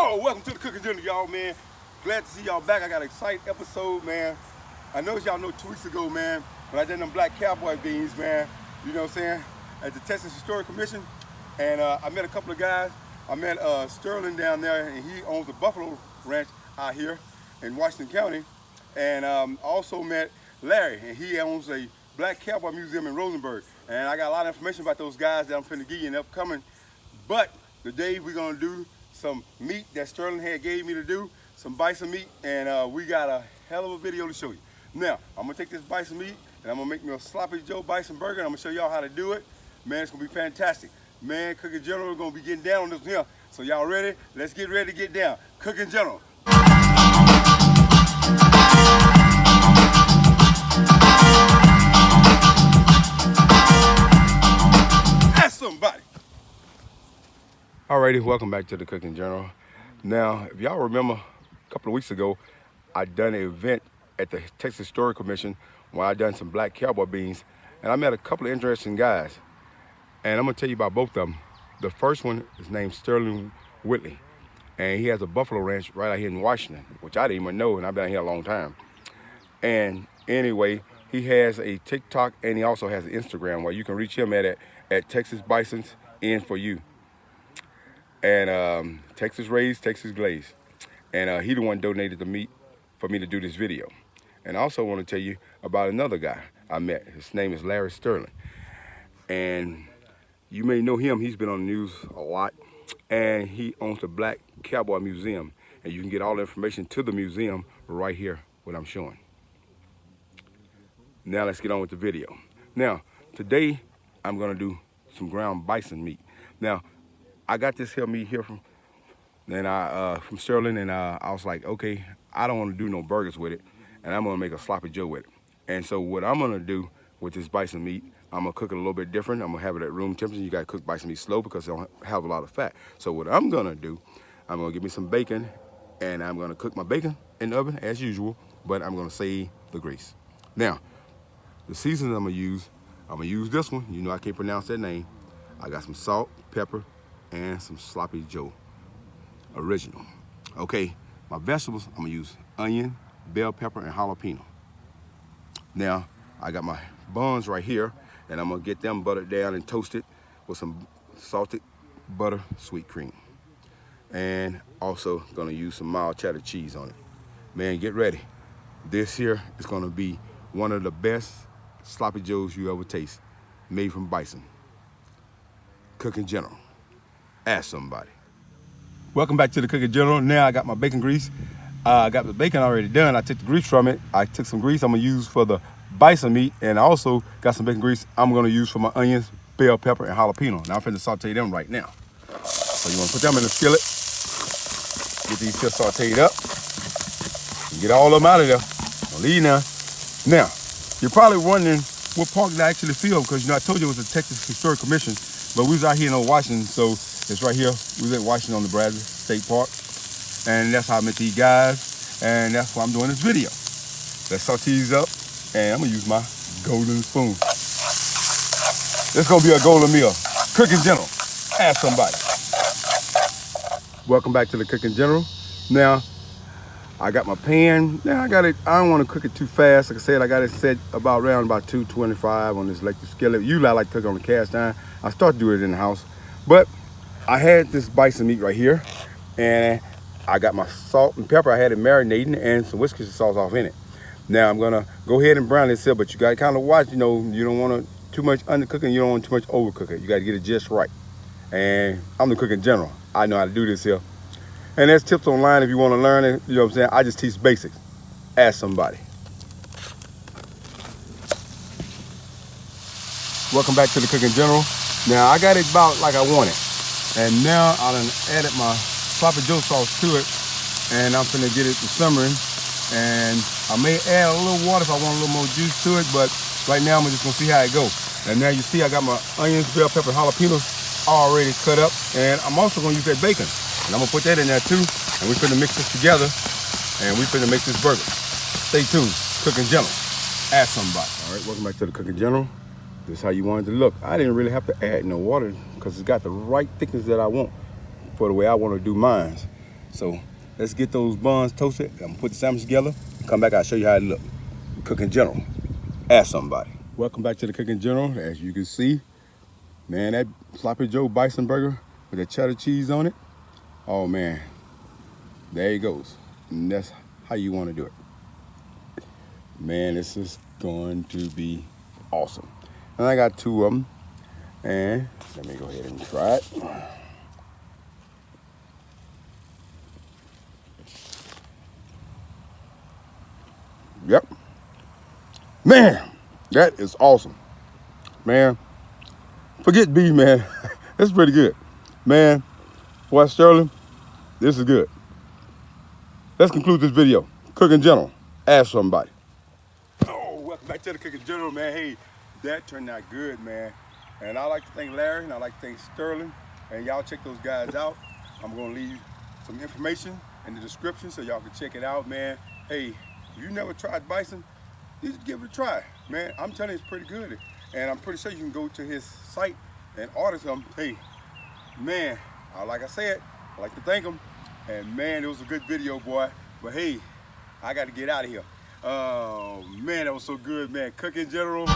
Yo, welcome to the Cooking Journal, y'all, man. Glad to see y'all back. I got an exciting episode, man. I know y'all know 2 weeks ago, man, when I did them black cowboy beans, man. You know what I'm saying? At the Texas Historic Commission. And I met a couple of guys. I met Sterling down there, and he owns the Buffalo Ranch out here in Washington County. And I also met Larry, and he owns a black cowboy museum in Rosenberg. And I got a lot of information about those guys that I'm finna give you in the upcoming. But today we're gonna do some meat that Sterling had gave me to do, some bison meat, and we got a hell of a video to show you. Now, I'm gonna take this bison meat and I'm gonna make me a sloppy Joe bison burger, and I'm gonna show y'all how to do it. Man, it's gonna be fantastic. Man, Cooking General is gonna be getting down on this here. So y'all ready? Let's get ready to get down. Cooking General. Ask somebody. Alrighty, welcome back to the Cooking Journal. Now, if y'all remember, a couple of weeks ago, I done an event at the Texas Historic Commission where I done some black cowboy beans, and I met a couple of interesting guys. And I'm gonna tell you about both of them. The first one is named Sterling Whitley, and he has a buffalo ranch right out here in Washington, which I didn't even know, and I've been here a long time. And anyway, he has a TikTok and he also has an Instagram where you can reach him at Texas Bison's Inn for you. And Texas raised, Texas glazed. And he the one donated the meat for me to do this video. And I also want to tell you about another guy I met. His name is Larry Sterling. And you may know him, he's been on the news a lot. And he owns the Black Cowboy Museum. And you can get all the information to the museum right here, what I'm showing. Now let's get on with the video. Now, today I'm gonna do some ground bison meat. Now, I got this here meat here from Sterling, and I was like, okay, I don't want to do no burgers with it, and I'm gonna make a sloppy Joe with it. And so what I'm gonna do with this bison meat, I'm gonna cook it a little bit different. I'm gonna have it at room temperature. You gotta cook bison meat slow because it don't have a lot of fat. So what I'm gonna do, I'm gonna get me some bacon, and I'm gonna cook my bacon in the oven as usual, but I'm gonna save the grease. Now, the seasons I'm gonna use this one. You know I can't pronounce that name. I got some salt, pepper, and some sloppy Joe original. Okay, my vegetables, I'm gonna use onion, bell pepper, and jalapeno. Now, I got my buns right here, and I'm gonna get them buttered down and toasted with some salted butter sweet cream. And also gonna use some mild cheddar cheese on it. Man, get ready. This here is gonna be one of the best sloppy Joes you ever taste, made from bison. Cooking General. Ask somebody. Welcome back to the Cooking Journal. Now I got my bacon grease. I got the bacon already done. I took the grease from it. I took some grease I'm gonna use for the bison meat, and I also got some bacon grease I'm gonna use for my onions, bell pepper, and jalapeno. Now I'm finna saute them right now. So you wanna put them in the skillet, get these here sauteed up, and get all of them out of there. Don't leave now. Now, you're probably wondering what park did I actually film, because you know I told you it was the Texas Historic Commission, but we was out here in Washington, so it's right here. We was at Washington on the Bradley State Park, and that's how I met these guys, and that's why I'm doing this video. Let's saute these up, and I'm gonna use my golden spoon. This is gonna be a golden meal. Cooking General. Ask somebody. Welcome back to the Cooking General. Now, I got my pan. Now I got it. I don't want to cook it too fast. Like I said, I got it set around 225 on this electric skillet. Usually I like to cook on the cast iron. I start to do it in the house, but I had this bison meat right here, and I got my salt and pepper. I had it marinating and some Worcestershire sauce off in it. Now I'm gonna go ahead and brown this here, but you gotta kind of watch. You know, you don't want too much undercook and you don't want too much overcook it. You gotta get it just right. And I'm the Cooking General. I know how to do this here. And there's tips online if you want to learn it. You know what I'm saying? I just teach basics. Ask somebody. Welcome back to the Cooking General. Now I got it about like I want it. And now I done added my sloppy Joe sauce to it. And I'm finna get it to simmering. And I may add a little water if I want a little more juice to it, but right now I'm just gonna see how it goes. And now you see I got my onions, bell pepper, jalapenos already cut up. And I'm also gonna use that bacon. And I'm gonna put that in there too, and we're finna mix this together, and we're finna make this burger. Stay tuned, Cooking General. Ask somebody. All right, welcome back to the Cooking General. This is how you want it to look. I didn't really have to add no water because it's got the right thickness that I want for the way I want to do mine. So let's get those buns toasted. I'm gonna put the sandwich together. Come back, I'll show you how it look. Cooking General. Ask somebody. Welcome back to the Cooking General. As you can see, man, that Sloppy Joe Bison burger with the cheddar cheese on it. Oh man, there it goes. And that's how you want to do it. Man, this is going to be awesome. And I got 2 of them. And let me go ahead and try it. Yep. Man, that is awesome. Man, forget beef, man. That's pretty good. Man, boy, Sterling, this is good. Let's conclude this video. Cooking General, ask somebody. Oh, welcome back to the Cooking General, man. Hey, that turned out good, man. And I like to thank Larry, and I like to thank Sterling. And y'all check those guys out. I'm gonna leave some information in the description so y'all can check it out, man. Hey, if you never tried bison, you should give it a try, man. I'm telling you, it's pretty good. And I'm pretty sure you can go to his site and order some. Hey, man, like I said, I like to thank him. And man, it was a good video, boy. But hey, I got to get out of here. Oh man, that was so good, man. Cooking General.